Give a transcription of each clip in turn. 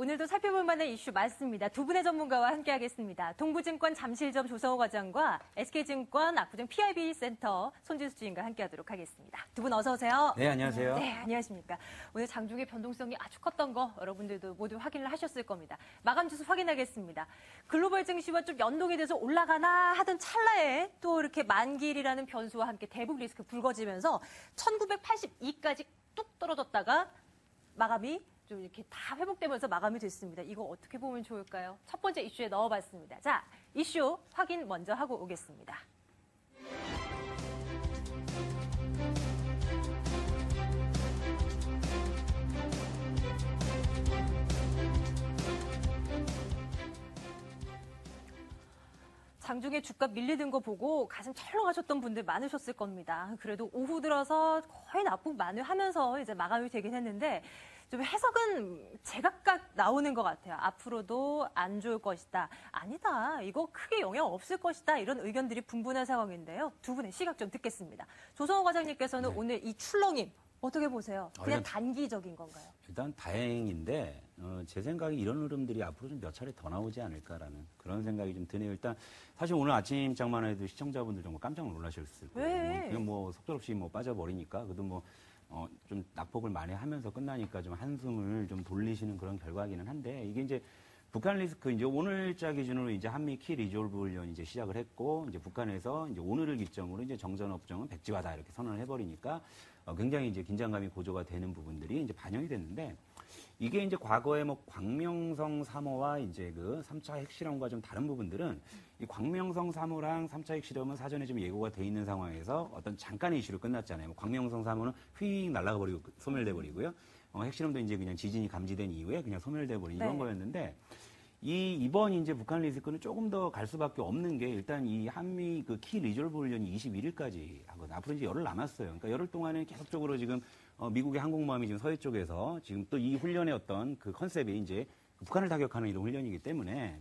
오늘도 살펴볼 만한 이슈 많습니다. 두 분의 전문가와 함께하겠습니다. 동부증권 잠실점 조성호 과장과 SK증권 압구정 PIB 센터 손진수 주임과 함께하도록 하겠습니다. 두 분 어서 오세요. 네, 안녕하세요. 네, 안녕하십니까. 오늘 장중의 변동성이 아주 컸던 거 여러분들도 모두 확인을 하셨을 겁니다. 마감 주수 확인하겠습니다. 글로벌 증시와 좀 연동이 돼서 올라가나 하던 찰나에 또 이렇게 만기일이라는 변수와 함께 대북 리스크 불거지면서 1982까지 뚝 떨어졌다가 마감이 좀 이렇게 다 회복되면서 마감이 됐습니다. 이거 어떻게 보면 좋을까요? 첫 번째 이슈에 넣어봤습니다. 자, 이슈 확인 먼저 하고 오겠습니다. 장중에 주가 밀리는 거 보고 가슴 철렁하셨던 분들 많으셨을 겁니다. 그래도 오후 들어서 거의 납북 만회하면서 이제 마감이 되긴 했는데 좀 해석은 제각각 나오는 것 같아요. 앞으로도 안 좋을 것이다. 아니다. 이거 크게 영향 없을 것이다. 이런 의견들이 분분한 상황인데요. 두 분의 시각 좀 듣겠습니다. 조성호 과장님께서는 오늘 이 출렁임 어떻게 보세요? 그냥 단기적인 건가요? 일단 다행인데 제 생각에 이런 흐름들이 앞으로 좀 몇 차례 더 나오지 않을까라는 그런 생각이 좀 드네요. 일단 사실 오늘 아침장만 해도 시청자분들 정말 깜짝 놀라셨을 거예요. 그냥 뭐 속절없이 뭐 빠져버리니까 그래도 뭐 좀 낙폭을 많이 하면서 끝나니까 좀 한숨을 좀 돌리시는 그런 결과이기는 한데 이게 이제 북한 리스크 이제 오늘자 기준으로 이제 한미 키 리졸브 훈련 이제 시작을 했고 이제 북한에서 이제 오늘을 기점으로 이제 정전업종은 백지화다 이렇게 선언을 해버리니까 굉장히 이제 긴장감이 고조가 되는 부분들이 이제 반영이 됐는데 이게 이제 과거에 뭐 광명성 3호와 이제 그 3차 핵실험과 좀 다른 부분들은 이 광명성 3호랑 3차 핵실험은 사전에 좀 예고가 돼 있는 상황에서 어떤 잠깐의 이슈로 끝났잖아요. 뭐 광명성 3호는 휙 날아가 버리고 소멸돼 버리고요. 핵실험도 이제 그냥 지진이 감지된 이후에 그냥 소멸돼 버린 이런 거였는데 이번 이제 북한 리스크는 조금 더 갈 수밖에 없는 게 일단 이 한미 그 키 리졸브 훈련이 21일까지 하거든요. 앞으로 이제 열흘 남았어요. 그러니까 열흘 동안은 계속적으로 지금 미국의 항공모함이 지금 서해 쪽에서 지금 또 이 훈련의 어떤 그 컨셉이 이제 북한을 타격하는 이런 훈련이기 때문에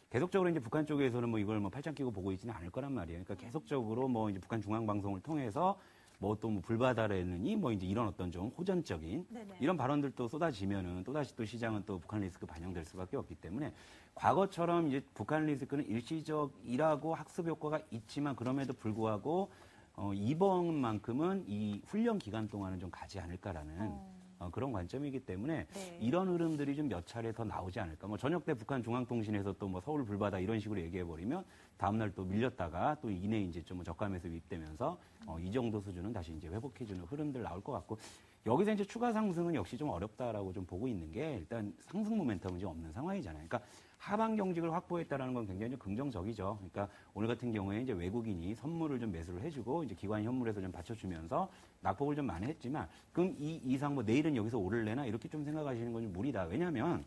계속적으로 이제 북한 쪽에서는 뭐 이걸 뭐 팔짱 끼고 보고 있지는 않을 거란 말이에요. 그러니까 계속적으로 뭐 이제 북한 중앙방송을 통해서 뭐 또 뭐 불바다라느니 뭐 이제 이런 어떤 좀 호전적인 이런 발언들도 쏟아지면은 또다시 또 시장은 또 북한 리스크 반영될 수밖에 없기 때문에 과거처럼 이제 북한 리스크는 일시적이라고 학습 효과가 있지만 그럼에도 불구하고 이번만큼은 이 훈련 기간 동안은 좀 가지 않을까라는 그런 관점이기 때문에 이런 흐름들이 좀 몇 차례 더 나오지 않을까. 뭐 저녁 때 북한 중앙통신에서 또 뭐 서울 불바다 이런 식으로 얘기해 버리면 다음날 또 밀렸다가 또 이내 이제 좀 저감에서 유입되면서 이 정도 수준은 다시 이제 회복해주는 흐름들 나올 것 같고 여기서 이제 추가 상승은 역시 좀 어렵다라고 좀 보고 있는 게 일단 상승 모멘텀은 좀 없는 상황이잖아요. 그러니까 하방 경직을 확보했다라는 건 굉장히 좀 긍정적이죠. 그러니까 오늘 같은 경우에 이제 외국인이 선물을 좀 매수를 해주고 이제 기관 현물에서 좀 받쳐주면서 낙폭을 좀 많이 했지만 그럼 이 이상 뭐 내일은 여기서 오를래나 이렇게 좀 생각하시는 건 좀 무리다. 왜냐하면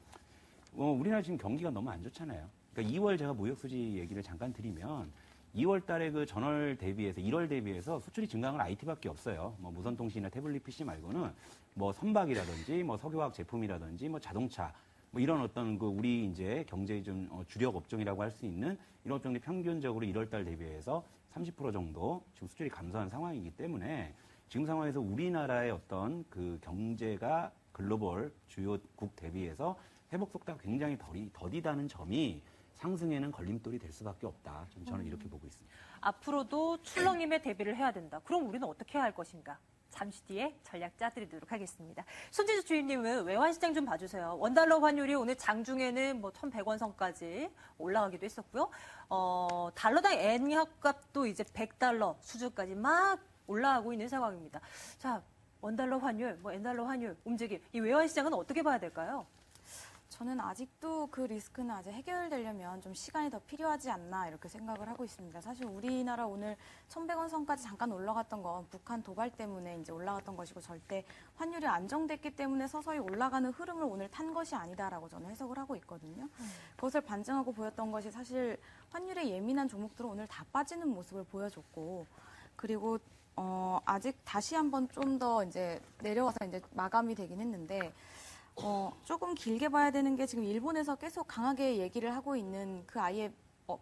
우리나라 지금 경기가 너무 안 좋잖아요. 그러니까 2월 제가 무역 수지 얘기를 잠깐 드리면 2월 달에 그 전월 대비해서 1월 대비해서 수출이 증가한 건 IT밖에 없어요. 뭐 무선통신이나 태블릿 PC 말고는 뭐 선박이라든지 뭐 석유화학 제품이라든지 뭐 자동차 뭐 이런 어떤 그 우리 이제 경제의 좀 주력 업종이라고 할 수 있는 이런 업종들이 평균적으로 1월 달 대비해서 30% 정도 지금 수출이 감소한 상황이기 때문에 지금 상황에서 우리나라의 어떤 그 경제가 글로벌 주요국 대비해서 회복 속도가 굉장히 더디다는 점이 상승에는 걸림돌이 될 수밖에 없다. 저는 이렇게 보고 있습니다. 앞으로도 출렁임에 대비를 해야 된다. 그럼 우리는 어떻게 해야 할 것인가? 잠시 뒤에 전략 짜드리도록 하겠습니다. 손진수 주임님은 외환시장 좀 봐주세요. 원달러 환율이 오늘 장중에는 뭐 1,100원 선까지 올라가기도 했었고요. 달러당 엔화값도 이제 100달러 수준까지 막 올라가고 있는 상황입니다. 자, 원달러 환율, 뭐 엔달러 환율 움직임, 이 외환시장은 어떻게 봐야 될까요? 저는 아직도 그 리스크는 아직 해결되려면 좀 시간이 더 필요하지 않나 이렇게 생각을 하고 있습니다. 사실 우리나라 오늘 1,100원 선까지 잠깐 올라갔던 건 북한 도발 때문에 이제 올라갔던 것이고 절대 환율이 안정됐기 때문에 서서히 올라가는 흐름을 오늘 탄 것이 아니다라고 저는 해석을 하고 있거든요. 그것을 반증하고 보였던 것이 사실 환율에 예민한 종목들은 오늘 다 빠지는 모습을 보여줬고 그리고 아직 다시 한번 좀 더 이제 내려와서 이제 마감이 되긴 했는데 조금 길게 봐야 되는 게 지금 일본에서 계속 강하게 얘기를 하고 있는 그 아예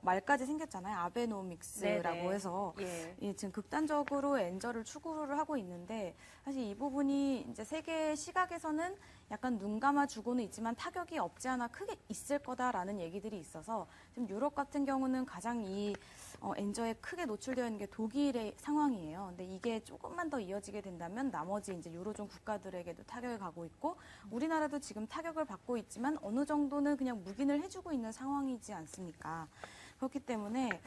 말까지 생겼잖아요. 아베노믹스라고 네네. 해서 지금 극단적으로 엔저를 추구를 하고 있는데 사실 이 부분이 이제 세계 시각에서는 약간 눈 감아주고는 있지만 타격이 없지 않아 크게 있을 거다라는 얘기들이 있어서 지금 유럽 같은 경우는 가장 이 엔저에 크게 노출되어 있는 게 독일의 상황이에요. 근데 이게 조금만 더 이어지게 된다면 나머지 이제 유로존 국가들에게도 타격을 가고 있고 우리나라도 지금 타격을 받고 있지만 어느 정도는 그냥 묵인을 해주고 있는 상황이지 않습니까? 그렇기 때문에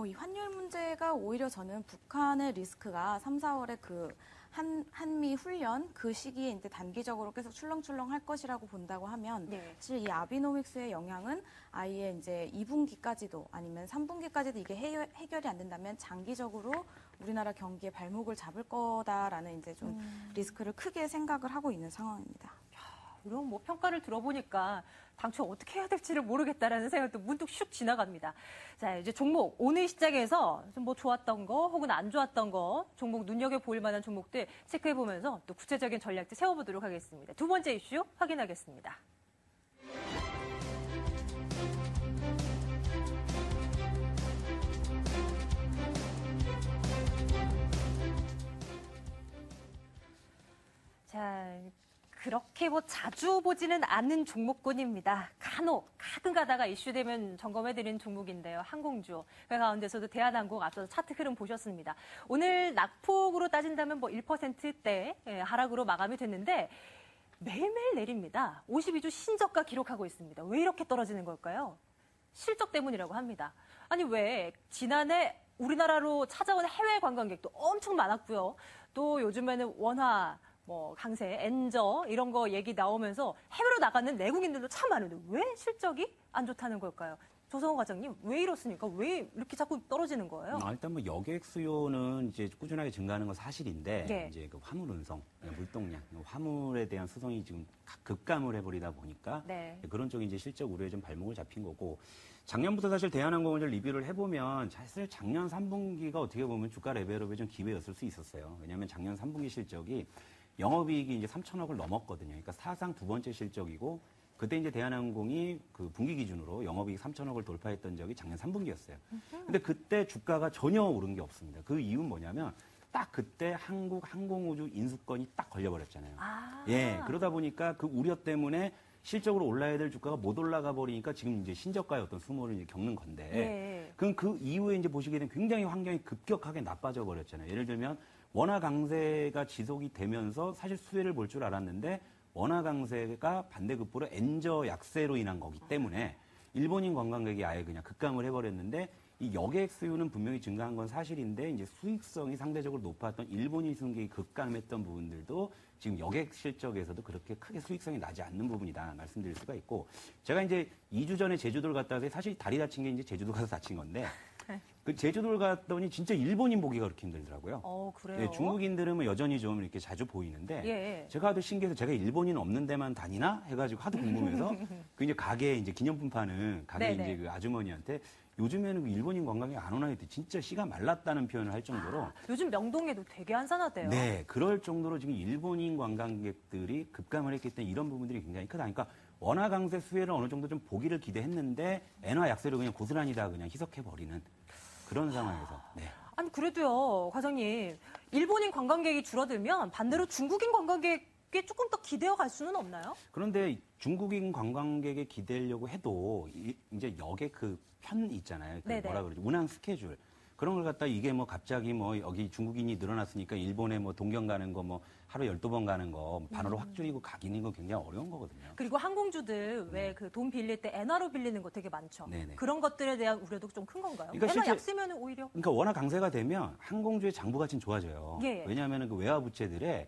이 환율 문제가 오히려 저는 북한의 리스크가 3, 4월에 그 한미 훈련 그 시기에 이제 단기적으로 계속 출렁출렁 할 것이라고 본다고 하면 네. 사실 이 아비노믹스의 영향은 아예 이제 2분기까지도 아니면 3분기까지도 이게 해결이 안 된다면 장기적으로 우리나라 경기에 발목을 잡을 거다라는 이제 좀 리스크를 크게 생각을 하고 있는 상황입니다. 이런 뭐 평가를 들어보니까 당초 어떻게 해야 될지를 모르겠다라는 생각도 문득 슉 지나갑니다. 자, 이제 종목 오늘 시작해서 좀 뭐 좋았던 거 혹은 안 좋았던 거 종목 눈여겨볼 만한 종목들 체크해보면서 또 구체적인 전략들 세워보도록 하겠습니다. 두 번째 이슈 확인하겠습니다. 자, 그렇게 뭐 자주 보지는 않는 종목군입니다. 간혹 가끔 가다가 이슈되면 점검해드리는 종목인데요. 항공주. 그 가운데서도 대한항공 앞서서 차트 흐름 보셨습니다. 오늘 낙폭으로 따진다면 뭐 1%대 하락으로 마감이 됐는데 매일매일 내립니다. 52주 신저가 기록하고 있습니다. 왜 이렇게 떨어지는 걸까요? 실적 때문이라고 합니다. 아니 왜 지난해 우리나라로 찾아온 해외 관광객도 엄청 많았고요. 또 요즘에는 원화 뭐 강세, 엔저 이런 거 얘기 나오면서 해외로 나가는 내국인들도 참 많은데 왜 실적이 안 좋다는 걸까요? 조성호 과장님, 왜 이렇습니까? 왜 이렇게 자꾸 떨어지는 거예요? 일단 뭐 여객 수요는 이제 꾸준하게 증가하는 건 사실인데 네. 이제 그 화물 운송, 물동량, 화물에 대한 수송이 지금 급감을 해버리다 보니까 네. 그런 쪽이 이제 실적 우려에 좀 발목을 잡힌 거고 작년부터 사실 대한항공을 좀 리뷰를 해보면 사실 작년 3분기가 어떻게 보면 주가 레벨업에 좀 기회였을 수 있었어요. 왜냐하면 작년 3분기 실적이 영업이익이 이제 3천억을 넘었거든요. 그러니까 사상 두 번째 실적이고 그때 이제 대한항공이 그 분기 기준으로 영업이익 3천억을 돌파했던 적이 작년 3분기였어요. 근데 그때 주가가 전혀 오른 게 없습니다. 그 이유는 뭐냐면 딱 그때 한국 항공우주 인수권이 딱 걸려버렸잖아요. 예, 그러다 보니까 그 우려 때문에 실적으로 올라야 될 주가가 못 올라가 버리니까 지금 이제 신저가의 어떤 수모를 이제 겪는 건데 네. 그럼 그 이후에 이제 보시게 되면 굉장히 환경이 급격하게 나빠져 버렸잖아요. 예를 들면 원화 강세가 지속이 되면서 사실 수혜를 볼 줄 알았는데 원화 강세가 반대급부로 엔저 약세로 인한 거기 때문에 일본인 관광객이 아예 그냥 급감을 해버렸는데 이 여객 수요는 분명히 증가한 건 사실인데 이제 수익성이 상대적으로 높았던 일본인 승객이 급감했던 부분들도 지금 여객 실적에서도 그렇게 크게 수익성이 나지 않는 부분이다 말씀드릴 수가 있고 제가 이제 2주 전에 제주도를 갔다 와서 사실 다리 다친 게 이제 제주도 가서 다친 건데 그 제주도를 갔더니 진짜 일본인 보기가 그렇게 힘들더라고요. 그래요? 예, 중국인들은 뭐 여전히 좀 이렇게 자주 보이는데 예. 제가 하도 신기해서 제가 일본인 없는 데만 다니나 해가지고 하도 궁금해서 그 이제 가게 이제 기념품 파는 가게 네네. 이제 그 아주머니한테 요즘에는 그 일본인 관광객 안 오나 했더니 진짜 씨가 말랐다는 표현을 할 정도로 요즘 명동에도 되게 한산하대요. 네, 그럴 정도로 지금 일본인 관광객들이 급감을 했기 때문에 이런 부분들이 굉장히 크다. 그러니까 원화 강세 수혜를 어느 정도 좀 보기를 기대했는데 엔화 약세로 그냥 고스란히 다 그냥 희석해버리는 그런 상황에서. 네. 아니 그래도요, 과장님. 일본인 관광객이 줄어들면 반대로 중국인 관광객에 조금 더 기대어 갈 수는 없나요? 그런데 중국인 관광객에 기대려고 해도 이제 역의 그 편 있잖아요. 그 네네. 뭐라 그러지? 운항 스케줄. 그런 걸 갖다 이게 뭐 갑자기 뭐 여기 중국인이 늘어났으니까 일본에 뭐 동경 가는 거 뭐 하루 12번 가는 거 반으로 확 줄이고 가기는 거 굉장히 어려운 거거든요. 그리고 항공주들 왜 그 돈 빌릴 때 엔화로 빌리는 거 되게 많죠. 네네. 그런 것들에 대한 우려도 좀 큰 건가요? 그러니까 엔화 실제- 약세면 오히려. 그러니까 워낙 강세가 되면 항공주의 장부 가치는 좋아져요. 예. 왜냐하면 그 외화 부채들의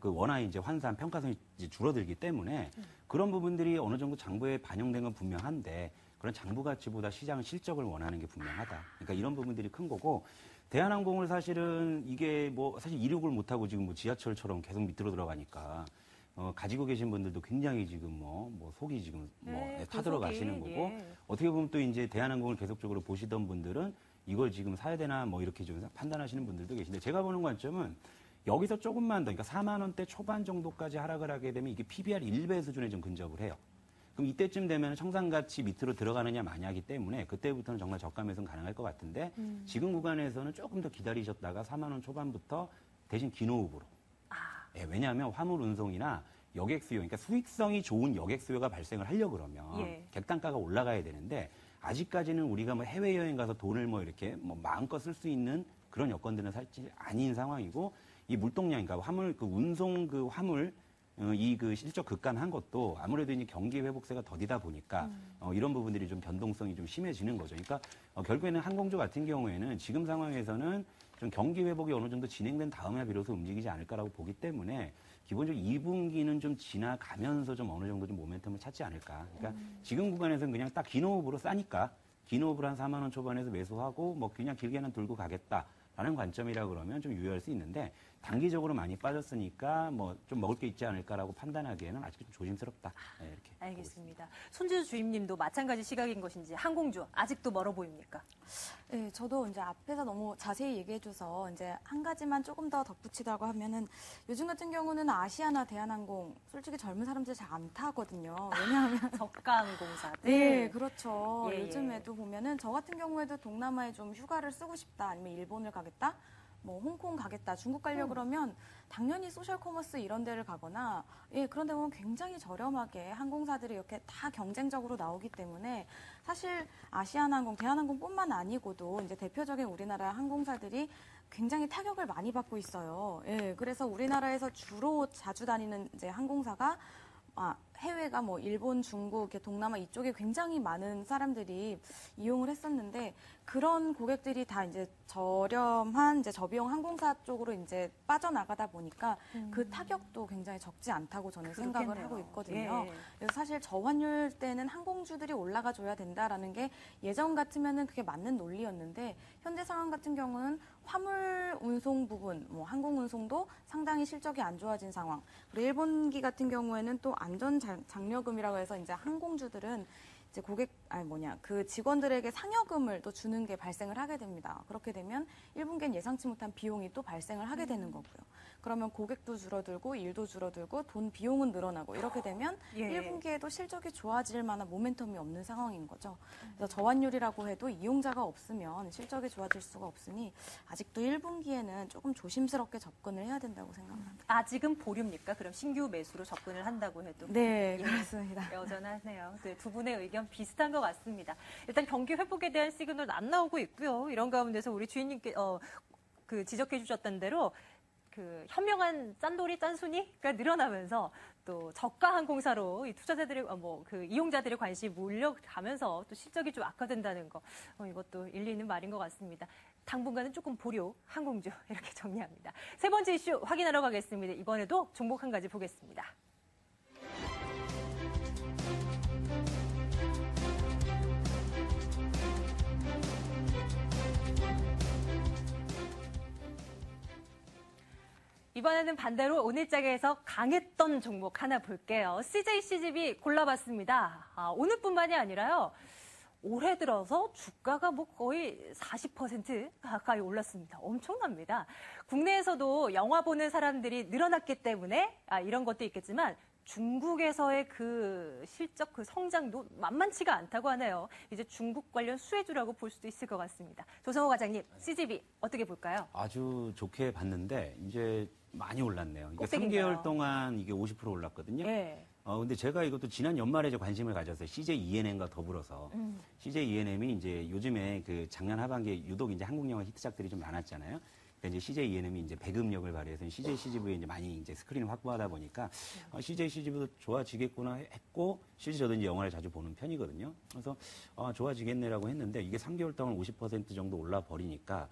그 원화 이제 환산 평가선이 이제 줄어들기 때문에 그런 부분들이 어느 정도 장부에 반영된 건 분명한데 그런 장부 가치보다 시장은 실적을 원하는 게 분명하다. 그러니까 이런 부분들이 큰 거고 대한항공을 사실은 이게 뭐 사실 이륙을 못하고 지금 뭐 지하철처럼 계속 밑으로 들어가니까 가지고 계신 분들도 굉장히 지금 뭐 속이 지금 네, 타들어가시는 그 속이, 거고 예. 어떻게 보면 또 이제 대한항공을 계속적으로 보시던 분들은 이걸 지금 사야 되나 뭐 이렇게 좀 판단하시는 분들도 계신데 제가 보는 관점은 여기서 조금만 더 그러니까 4만 원대 초반 정도까지 하락을 하게 되면 이게 PBR 1배 수준에 좀 근접을 해요. 그럼 이때쯤 되면 청산가치 밑으로 들어가느냐 마냐기 때문에 그때부터는 정말 저가 매수는 가능할 것 같은데 지금 구간에서는 조금 더 기다리셨다가 4만 원 초반부터 대신 기노후브로. 예, 왜냐하면 화물 운송이나 여객 수요, 그러니까 수익성이 좋은 여객 수요가 발생을 하려고 그러면 예. 객단가가 올라가야 되는데 아직까지는 우리가 뭐 해외여행 가서 돈을 뭐 이렇게 뭐 마음껏 쓸 수 있는 그런 여건들은 사실 아닌 상황이고 이 물동량, 그러니까 화물, 그 운송 그 화물 이 그 실적 급감한 것도 아무래도 이제 경기 회복세가 더디다 보니까 이런 부분들이 좀 변동성이 좀 심해지는 거죠. 그러니까 결국에는 항공주 같은 경우에는 지금 상황에서는 좀 경기 회복이 어느 정도 진행된 다음에 비로소 움직이지 않을까라고 보기 때문에 기본적으로 2분기는 좀 지나가면서 좀 어느 정도 좀 모멘텀을 찾지 않을까. 그러니까 지금 구간에서는 그냥 딱 긴호흡으로 싸니까 긴호흡을 한 4만 원 초반에서 매수하고 뭐 그냥 길게는 들고 가겠다라는 관점이라 그러면 좀 유효할 수 있는데 단기적으로 많이 빠졌으니까 뭐 좀 먹을 게 있지 않을까라고 판단하기에는 아직 좀 조심스럽다. 네, 이렇게. 알겠습니다. 손지수 주임님도 마찬가지 시각인 것인지 항공주 아직도 멀어 보입니까? 네, 저도 이제 앞에서 너무 자세히 얘기해줘서 이제 한 가지만 조금 더 덧붙이자고 하면은 요즘 같은 경우는 아시아나 대한항공 솔직히 젊은 사람들 잘 안 타거든요. 왜냐하면 저가항공사들. 네, 그렇죠. 예, 예. 요즘에도 보면은 저 같은 경우에도 동남아에 좀 휴가를 쓰고 싶다, 아니면 일본을 가겠다, 뭐 홍콩 가겠다, 중국 가려고 그러면 당연히 소셜 커머스 이런 데를 가거나 예, 그런 데 보면 굉장히 저렴하게 항공사들이 이렇게 다 경쟁적으로 나오기 때문에 사실 아시아나항공, 대한항공뿐만 아니고도 이제 대표적인 우리나라 항공사들이 굉장히 타격을 많이 받고 있어요. 예, 그래서 우리나라에서 주로 자주 다니는 이제 항공사가 해외가 뭐 일본, 중국, 이렇게 동남아 이쪽에 굉장히 많은 사람들이 이용을 했었는데 그런 고객들이 다 이제 저렴한 이제 저비용 항공사 쪽으로 이제 빠져나가다 보니까 그 타격도 굉장히 적지 않다고 저는 생각을 그렇겠네요. 하고 있거든요. 예. 그래서 사실 저환율 때는 항공주들이 올라가 줘야 된다라는 게 예전 같으면은 그게 맞는 논리였는데 현재 상황 같은 경우는 화물 운송 부분, 뭐 항공 운송도 상당히 실적이 안 좋아진 상황. 그리고 일본기 같은 경우에는 또 안전 장려금이라고 해서 이제 항공주들은 이제 그 직원들에게 상여금을 또 주는 게 발생을 하게 됩니다. 그렇게 되면 1분기엔 예상치 못한 비용이 또 발생을 하게 되는 거고요. 그러면 고객도 줄어들고 일도 줄어들고 돈 비용은 늘어나고 이렇게 되면 예. 1분기에도 실적이 좋아질 만한 모멘텀이 없는 상황인 거죠. 그래서 저환율이라고 해도 이용자가 없으면 실적이 좋아질 수가 없으니 아직도 1분기에는 조금 조심스럽게 접근을 해야 된다고 생각합니다. 아직은 보류입니까? 그럼 신규 매수로 접근을 한다고 해도. 네, 예. 그렇습니다. 여전하네요. 네, 두 분의 의견 비슷한 것 같습니다. 일단 경기 회복에 대한 시그널 안 나오고 있고요. 이런 가운데서 우리 주인님께 지적해 주셨던 대로 그 현명한 짠돌이 짠순이가 늘어나면서 또 저가 항공사로 이 투자자들의 그 이용자들의 관심이 몰려가면서 또 실적이 좀 악화된다는 거 이것도 일리 있는 말인 것 같습니다. 당분간은 조금 보류 항공주 이렇게 정리합니다. 세 번째 이슈 확인하러 가겠습니다. 이번에도 종목 한 가지 보겠습니다. 이번에는 반대로 오늘장에서 강했던 종목 하나 볼게요. CJCGV 골라봤습니다. 오늘뿐만이 아니라요. 올해 들어서 주가가 뭐 거의 40% 가까이 올랐습니다. 엄청납니다. 국내에서도 영화 보는 사람들이 늘어났기 때문에 이런 것도 있겠지만 중국에서의 그 실적 그 성장도 만만치가 않다고 하네요. 이제 중국 관련 수혜주라고 볼 수도 있을 것 같습니다. 조성호 과장님, CGV 어떻게 볼까요? 아주 좋게 봤는데 이제 많이 올랐네요. 이게 꼭대기인가요? 3개월 동안 이게 50% 올랐거든요. 예. 근데 제가 이것도 지난 연말에 이제 관심을 가졌어요. CJ ENM과 더불어서. CJ ENM이 이제 요즘에 그 작년 하반기에 유독 이제 한국 영화 히트작들이 좀 많았잖아요. 그러니까 이제 CJ ENM이 이제 배급력을 발휘해서 CJ CGV에 이제 많이 이제 스크린을 확보하다 보니까 CJ CGV도 좋아지겠구나 했고 실제 저도 이제 영화를 자주 보는 편이거든요. 그래서 좋아지겠네라고 했는데 이게 3개월 동안 50% 정도 올라 버리니까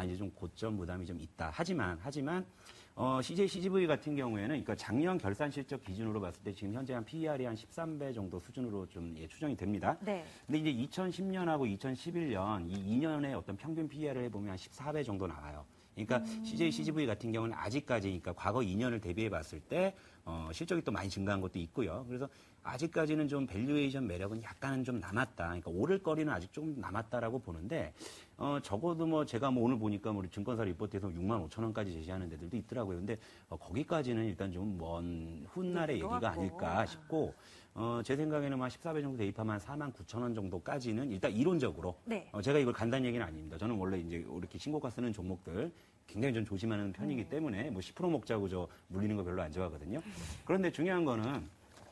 이제 좀 고점 부담이 좀 있다. 하지만 CJ CGV 같은 경우에는 그러니까 작년 결산 실적 기준으로 봤을 때 지금 현재 한 PER이 한 13배 정도 수준으로 좀 추정이 됩니다. 네. 근데 이제 2010년하고 2011년 이 2년의 어떤 평균 PER을 해보면 한 14배 정도 나와요. 그러니까 CJ CGV 같은 경우는 아직까지 그러니까 과거 2년을 대비해 봤을 때 실적이 또 많이 증가한 것도 있고요. 그래서 아직까지는 좀 밸류에이션 매력은 약간은 좀 남았다. 그러니까 오를 거리는 아직 좀 남았다라고 보는데 적어도 뭐 제가 뭐 오늘 보니까 우리 증권사 리포트에서 6만 5천 원까지 제시하는 데들도 있더라고요. 근데 거기까지는 일단 좀 먼 훗날의 얘기가 아닐까 싶고, 제 생각에는 한 14배 정도 대입하면 한 4만 9천 원 정도까지는 일단 이론적으로, 네. 제가 이걸 간단히 얘기는 아닙니다. 저는 원래 이제 이렇게 신고가 쓰는 종목들 굉장히 좀 조심하는 편이기 때문에 뭐 10% 먹자고 저 물리는 거 별로 안 좋아하거든요. 그런데 중요한 거는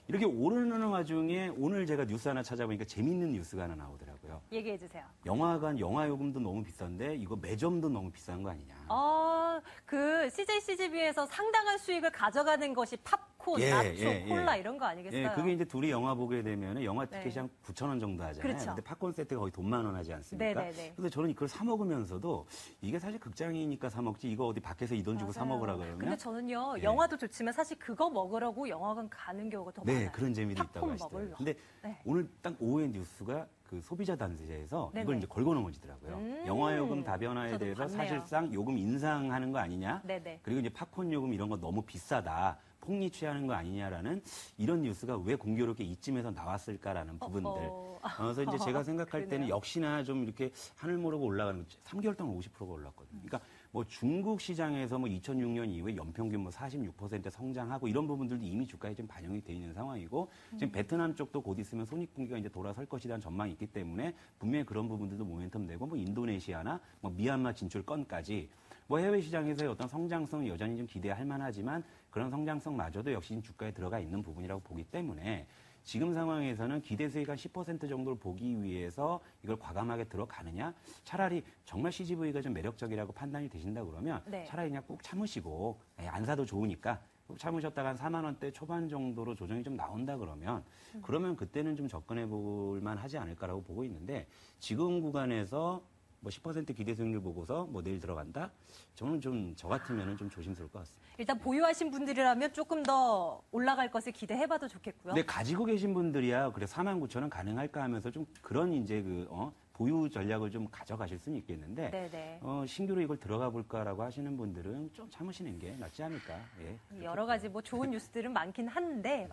이렇게 오르는 와중에 오늘 제가 뉴스 하나 찾아보니까 재밌는 뉴스가 하나 나오더라고요. 얘기해 주세요. 영화관 영화 요금도 너무 비싼데 이거 매점도 너무 비싼 거 아니냐. 그 CJ CGV에서 상당한 수익을 가져가는 것이 팝콘, 나초, 콜라 이런 거 아니겠어요? 예, 그게 이제 둘이 영화 보게 되면 영화 티켓이 한 9천 원 정도 하잖아요. 그렇죠. 근데 팝콘 세트가 거의 돈 10,000원 하지 않습니까? 네네네. 그래서 저는 이걸 사 먹으면서도 이게 사실 극장이니까 사 먹지 이거 어디 밖에서 이 돈 주고 사 먹으라 그러면 근데 저는요, 예. 영화도 좋지만 사실 그거 먹으라고 영화관 가는 경우가 더 네, 많아요. 그런 재미도 있다고 팝콘 하시더라고요. 먹으려고. 근데 네. 오늘 딱 오후에 뉴스가 그 소비자 단체에서 네네. 이걸 이제 걸고 넘어지더라고요. 영화 요금 다변화에 저도 대해서 봤네요. 사실상 요금 인상하는 거 아니냐? 네네. 그리고 이제 팝콘 요금 이런 거 너무 비싸다. 폭리 취하는 거 아니냐라는 이런 뉴스가 왜 공교롭게 이쯤에서 나왔을까라는 부분들. 그래서 이제 제가 생각할 때는 그러네요. 역시나 좀 이렇게 하늘 모르고 올라가는 거 3개월 동안 50%가 올랐거든요. 그러니까 뭐 중국 시장에서 뭐 2006년 이후에 연평균 뭐 46% 성장하고 이런 부분들도 이미 주가에 좀 반영이 돼 있는 상황이고 지금 베트남 쪽도 곧 있으면 손익분기가 이제 돌아설 것이라는 전망이 있기 때문에 분명히 그런 부분들도 모멘텀 되고 뭐 인도네시아나 뭐 미얀마 진출 건까지 뭐 해외 시장에서의 어떤 성장성은 여전히 좀 기대할 만하지만 그런 성장성마저도 역시 주가에 들어가 있는 부분이라고 보기 때문에 지금 상황에서는 기대 수익 한 10% 정도를 보기 위해서 이걸 과감하게 들어가느냐? 차라리 정말 CGV가 좀 매력적이라고 판단이 되신다 그러면 네. 차라리 그냥 꾹 참으시고 안 사도 좋으니까 꾹 참으셨다가 한 4만 원대 초반 정도로 조정이 좀 나온다 그러면 그때는 좀 접근해 볼 만하지 않을까라고 보고 있는데 지금 구간에서 뭐 10% 기대 수익률 보고서 뭐 내일 들어간다? 저는 좀 저 같으면은 좀 조심스러울 것 같습니다. 일단 보유하신 분들이라면 조금 더 올라갈 것을 기대해봐도 좋겠고요. 근데 가지고 계신 분들이야 그래 49,000원 가능할까 하면서 좀 그런 이제 보유 전략을 좀 가져가실 수는 있겠는데 네네. 신규로 이걸 들어가 볼까라고 하시는 분들은 좀 참으시는 게 낫지 않을까. 예. 여러 가지 뭐 좋은 뉴스들은 많긴 한데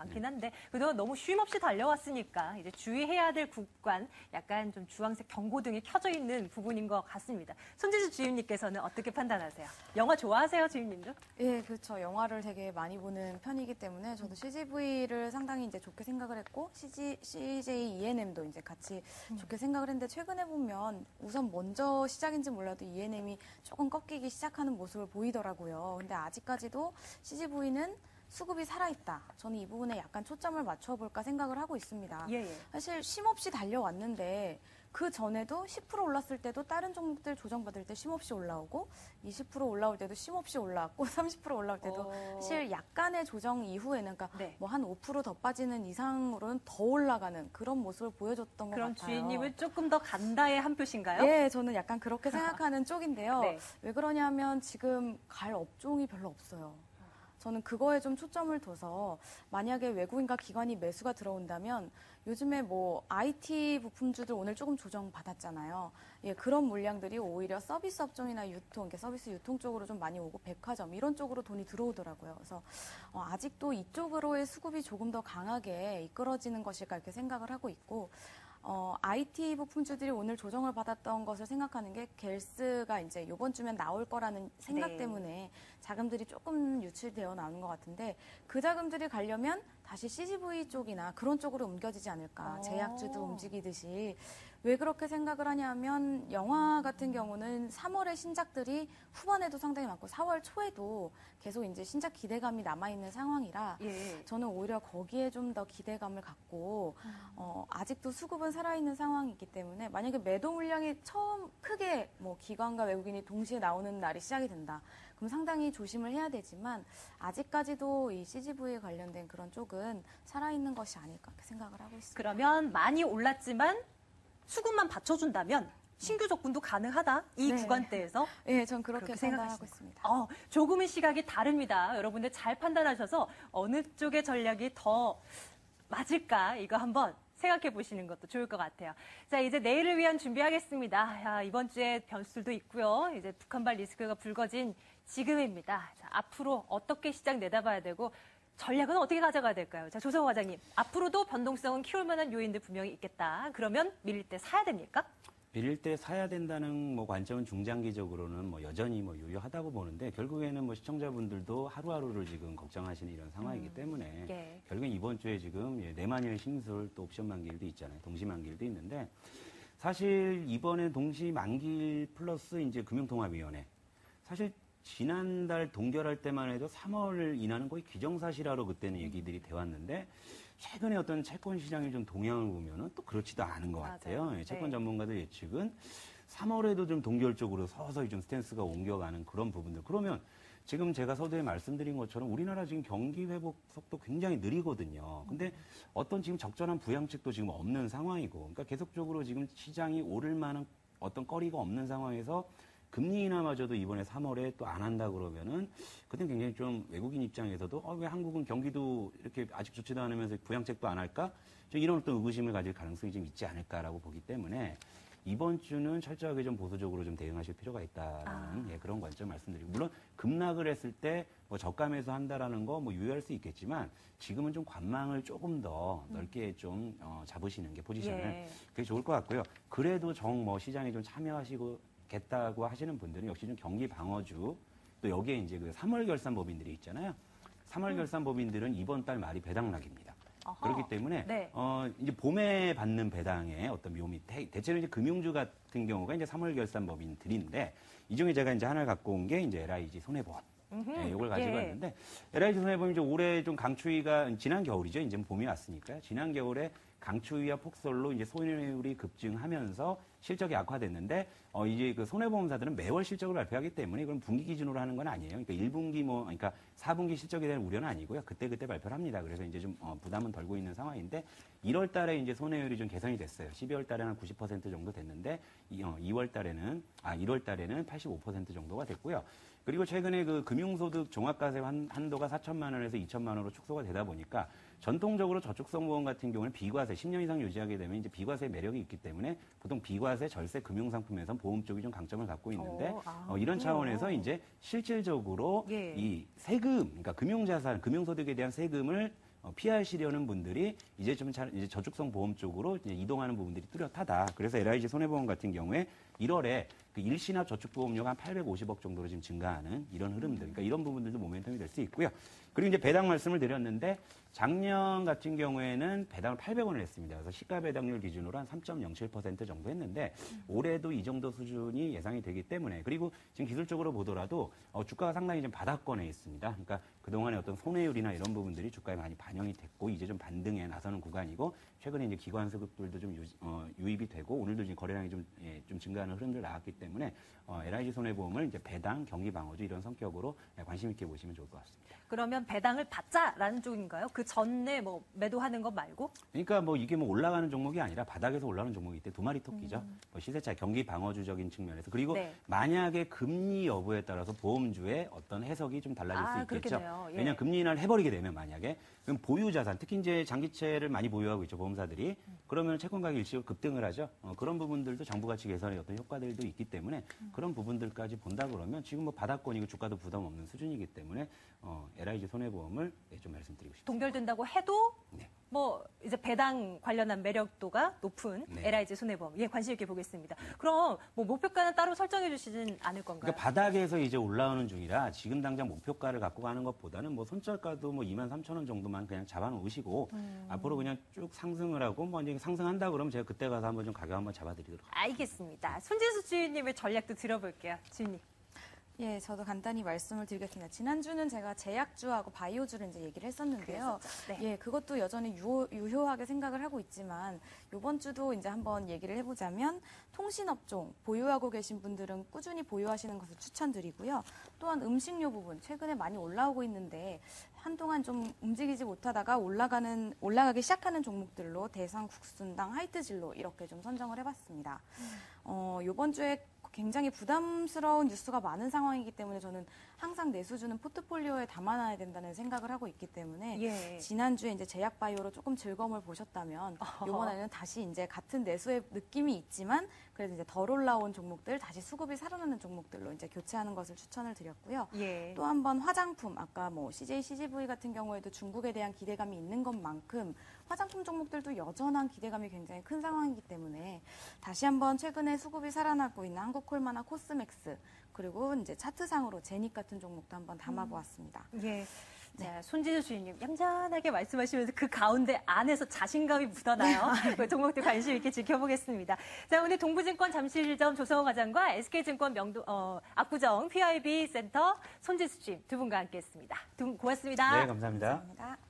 그동안 너무 쉼없이 달려왔으니까 이제 주의해야 될 구간 약간 좀 주황색 경고등이 켜져 있는 부분인 것 같습니다. 손지수 주임님께서는 어떻게 판단하세요? 영화 좋아하세요, 주임님도? 예, 그렇죠. 영화를 되게 많이 보는 편이기 때문에 저도 CGV를 상당히 이제 좋게 생각을 했고 CJ ENM도 이제 같이 좋게 생각을 했는데 최근에 보면 우선 먼저 시작인지 몰라도 ENM이 조금 꺾이기 시작하는 모습을 보이더라고요. 근데 아직까지도 CGV는 수급이 살아있다. 저는 이 부분에 약간 초점을 맞춰볼까 생각을 하고 있습니다. 예. 사실 쉼없이 달려왔는데 그 전에도 10% 올랐을 때도 다른 종목들 조정받을 때 쉼없이 올라오고 20% 올라올 때도 쉼없이 올라왔고 30% 올라올 때도 사실 약간의 조정 이후에는 그러니까 네. 뭐 한 5% 더 빠지는 이상으로는 더 올라가는 그런 모습을 보여줬던 것 그럼 같아요. 주임님은 조금 더 간다의 한 표신가요? 예, 저는 약간 그렇게 생각하는 쪽인데요. 네. 왜 그러냐면 지금 갈 업종이 별로 없어요. 저는 그거에 좀 초점을 둬서 만약에 외국인과 기관이 매수가 들어온다면 요즘에 뭐 IT 부품주들 오늘 조금 조정 받았잖아요. 예, 그런 물량들이 오히려 서비스 업종이나 유통, 이렇게 서비스 유통 쪽으로 좀 많이 오고 백화점 이런 쪽으로 돈이 들어오더라고요. 그래서 아직도 이쪽으로의 수급이 조금 더 강하게 이끌어지는 것일까 이렇게 생각을 하고 있고 IT 부품주들이 오늘 조정을 받았던 것을 생각하는 게 겔스가 이제 이번 주면 나올 거라는 생각 네. 때문에 자금들이 조금 유출되어 나오는 것 같은데 그 자금들이 가려면 다시 CGV 쪽이나 그런 쪽으로 옮겨지지 않을까. 제약주도 움직이듯이. 왜 그렇게 생각을 하냐면 영화 같은 경우는 3월에 신작들이 후반에도 상당히 많고 4월 초에도 계속 이제 신작 기대감이 남아있는 상황이라 예. 저는 오히려 거기에 좀 더 기대감을 갖고 아직도 수급은 살아있는 상황이기 때문에 만약에 매도 물량이 처음 크게 뭐 기관과 외국인이 동시에 나오는 날이 시작이 된다. 그럼 상당히 조심을 해야 되지만 아직까지도 이 CGV에 관련된 그런 쪽은 살아있는 것이 아닐까 이렇게 생각을 하고 있습니다. 그러면 많이 올랐지만 수급만 받쳐준다면 신규 접근도 가능하다. 이 네. 구간대에서. 네, 전 그렇게 생각하시는 판단하고 있습니다. 조금의 시각이 다릅니다. 여러분들 잘 판단하셔서 어느 쪽의 전략이 더 맞을까 이거 한번 생각해 보시는 것도 좋을 것 같아요. 자, 이제 내일을 위한 준비하겠습니다. 야, 이번 주에 변수도 있고요. 이제 북한발 리스크가 불거진 지금입니다. 자, 앞으로 어떻게 시장 내다봐야 되고 전략은 어떻게 가져가야 될까요? 자, 조성호 과장님. 앞으로도 변동성은 키울 만한 요인들 분명히 있겠다. 그러면 밀릴 때 사야 됩니까? 빌릴 때 사야 된다는 뭐 관점은 중장기적으로는 뭐 여전히 뭐 유효하다고 보는데 결국에는 뭐 시청자분들도 하루하루를 지금 걱정하시는 이런 상황이기 때문에 예. 결국엔 이번 주에 지금 내만일 신술 또 옵션 만기일도 있잖아요. 동시 만기일도 있는데 사실 이번에 동시 만기일 플러스 이제 금융통화위원회 사실 지난달 동결할 때만 해도 3월 인하는 거의 기정사실화로 그때는 얘기들이 돼 왔는데 최근에 어떤 채권 시장의 좀 동향을 보면은 또 그렇지도 않은 것 같아요. 맞아요. 예, 채권 네. 전문가들 예측은 3월에도 좀 동결 쪽으로 서서히 좀 스탠스가 옮겨가는 그런 부분들. 그러면 지금 제가 서두에 말씀드린 것처럼 우리나라 지금 경기 회복 속도 굉장히 느리거든요. 근데 어떤 지금 적절한 부양책도 지금 없는 상황이고, 그러니까 계속적으로 지금 시장이 오를 만한 어떤 거리가 없는 상황에서 금리 인하마저도 이번에 3월에 또 안 한다 그러면은 그땐 굉장히 좀 외국인 입장에서도 왜 한국은 경기도 이렇게 아직 좋지도 않으면서 부양책도 안 할까? 좀 이런 어떤 의구심을 가질 가능성이 좀 있지 않을까라고 보기 때문에 이번 주는 철저하게 좀 보수적으로 좀 대응하실 필요가 있다라는 예, 그런 관점 말씀드리고 물론 급락을 했을 때 뭐 저감해서 한다라는 거 뭐 유의할 수 있겠지만 지금은 좀 관망을 조금 더 넓게 좀 잡으시는 게 포지션을 예. 그게 좋을 것 같고요. 그래도 정 뭐 시장에 좀 참여하시겠다고 하시는 분들은 역시 좀 경기 방어주 또 여기에 이제 그 3월 결산 법인들이 있잖아요. 3월 결산 법인들은 이번 달 말이 배당락입니다. 어허. 그렇기 때문에 네. 이제 봄에 받는 배당의 어떤 묘미 대체로 이제 금융주 같은 경우가 이제 3월 결산 법인들인데 이 중에 제가 이제 하나 갖고 온 게 이제 LIG 손해보험. 네, 이걸 가지고 예. 왔는데 LIG 손해보험 이제 올해 좀 강추위가 지난 겨울이죠. 이제 봄이 왔으니까요. 지난 겨울에 강추위와 폭설로 이제 손해율이 급증하면서 실적이 악화됐는데 이제 그 손해보험사들은 매월 실적을 발표하기 때문에 그럼 분기 기준으로 하는 건 아니에요. 그러니까 1분기 그러니까 4분기 실적에 대한 우려는 아니고요. 그때 발표를 합니다. 그래서 이제 좀 부담은 덜고 있는 상황인데 1월 달에 이제 손해율이 좀 개선이 됐어요. 12월 달에는 90% 정도 됐는데 1월 달에는 85% 정도가 됐고요. 그리고 최근에 그 금융소득 종합과세 한도가 4천만 원에서 2천만 원으로 축소가 되다 보니까 전통적으로 저축성 보험 같은 경우는 비과세 10년 이상 유지하게 되면 이제 비과세 매력이 있기 때문에 보통 비과세 절세 금융상품에선 보험 쪽이 좀 강점을 갖고 있는데 이런 차원에서 이제 실질적으로 예. 이 세금, 그러니까 금융자산, 금융소득에 대한 세금을 피하시려는 분들이 이제 좀 이제 저축성 보험 쪽으로 이제 이동하는 부분들이 뚜렷하다. 그래서 LIG 손해보험 같은 경우에 1월에 그 일시납 저축보험료가 한 850억 정도로 지금 증가하는 이런 흐름들. 그러니까 이런 부분들도 모멘텀이 될 수 있고요. 그리고 이제 배당 말씀을 드렸는데 작년 같은 경우에는 배당을 800원을 했습니다. 그래서 시가 배당률 기준으로 한 3.07% 정도 했는데 올해도 이 정도 수준이 예상이 되기 때문에 그리고 지금 기술적으로 보더라도 주가가 상당히 좀 바닥권에 있습니다. 그러니까 그동안의 어떤 손해율이나 이런 부분들이 주가에 많이 반영이 됐고 이제 좀 반등에 나서는 구간이고 최근에 이제 기관 수급들도 좀 유입이 되고 오늘도 지금 거래량이 좀 증가하는 흐름들 나왔기 때문에 LIG 손해보험을 이제 배당, 경기 방어주 이런 성격으로 관심 있게 보시면 좋을 것 같습니다. 그러면 배당을 받자라는 쪽인가요? 그 전에 뭐 매도하는 것 말고? 그러니까 뭐 이게 뭐 올라가는 종목이 아니라 바닥에서 올라가는 종목이기 때문에 두 마리 토끼죠. 뭐 시세차 경기 방어주적인 측면에서 그리고 네. 만약에 금리 여부에 따라서 보험주의 어떤 해석이 좀 달라질 수 있겠죠. 그렇겠네요. 예. 왜냐하면 금리 인하를 해버리게 되면 만약에 그럼 보유 자산 특히 이제 장기채를 많이 보유하고 있죠 보험사들이 그러면 채권 가격 일시적으로 급등을 하죠. 그런 부분들도 정부 가치 개선의 어떤 효과들도 있기 때문에 그런 부분들까지 본다 그러면 지금 뭐 바닥권이고 주가도 부담 없는 수준이기 때문에 LIG 손해보험을 좀 말씀드리고 싶습니다. 동결된다고 해도 네. 뭐 이제 배당 관련한 매력도가 높은 네. LIG 손해보험 관심 있게 보겠습니다. 그럼 뭐 목표가는 따로 설정해 주시진 않을 건가요? 그러니까 바닥에서 이제 올라오는 중이라 지금 당장 목표가를 갖고 가는 것보다는 뭐 손절가도 뭐 23,000원 정도만 그냥 잡아놓으시고 앞으로 그냥 쭉 상승을 하고 뭐 이제 상승한다 그러면 제가 그때 가서 한번 좀 가격 한번 잡아드리도록 하겠습니다. 알겠습니다. 손진수 주인님의 전략도 들어볼게요. 주인님. 예, 저도 간단히 말씀을 드리겠습니다. 지난주는 제가 제약주하고 바이오주를 이제 얘기를 했었는데요. 네. 예, 그것도 여전히 유효하게 생각을 하고 있지만 이번 주도 이제 한번 얘기를 해보자면 통신업종 보유하고 계신 분들은 꾸준히 보유하시는 것을 추천드리고요. 또한 음식료 부분 최근에 많이 올라오고 있는데 한동안 좀 움직이지 못하다가 올라가기 시작하는 종목들로 대상, 국순당, 하이트진로 이렇게 좀 선정을 해봤습니다. 이번 주에 굉장히 부담스러운 뉴스가 많은 상황이기 때문에 저는 항상 내수주는 포트폴리오에 담아놔야 된다는 생각을 하고 있기 때문에 예. 지난주에 이제 제약바이오로 조금 즐거움을 보셨다면 이번에는 다시 이제 같은 내수의 느낌이 있지만 그래서 이제 덜 올라온 종목들 다시 수급이 살아나는 종목들로 이제 교체하는 것을 추천을 드렸고요. 예. 또 한 번 화장품, 아까 뭐 CJ, CGV 같은 경우에도 중국에 대한 기대감이 있는 것만큼 화장품 종목들도 여전한 기대감이 굉장히 큰 상황이기 때문에 다시 한번 최근에 수급이 살아나고 있는 한국콜마나 코스맥스, 그리고 이제 차트상으로 제닉 같은 종목도 한번 담아보았습니다. 예. 자, 손진우 주인님 얌전하게 말씀하시면서 그 가운데 안에서 자신감이 묻어나요. 그 종목도 관심 있게 지켜보겠습니다. 자, 오늘 동부증권 잠실점 조성호 과장과 SK증권 압구정 PIB 센터 손진수 주임 두 분과 함께했습니다. 두 분 고맙습니다. 네, 감사합니다. 감사합니다.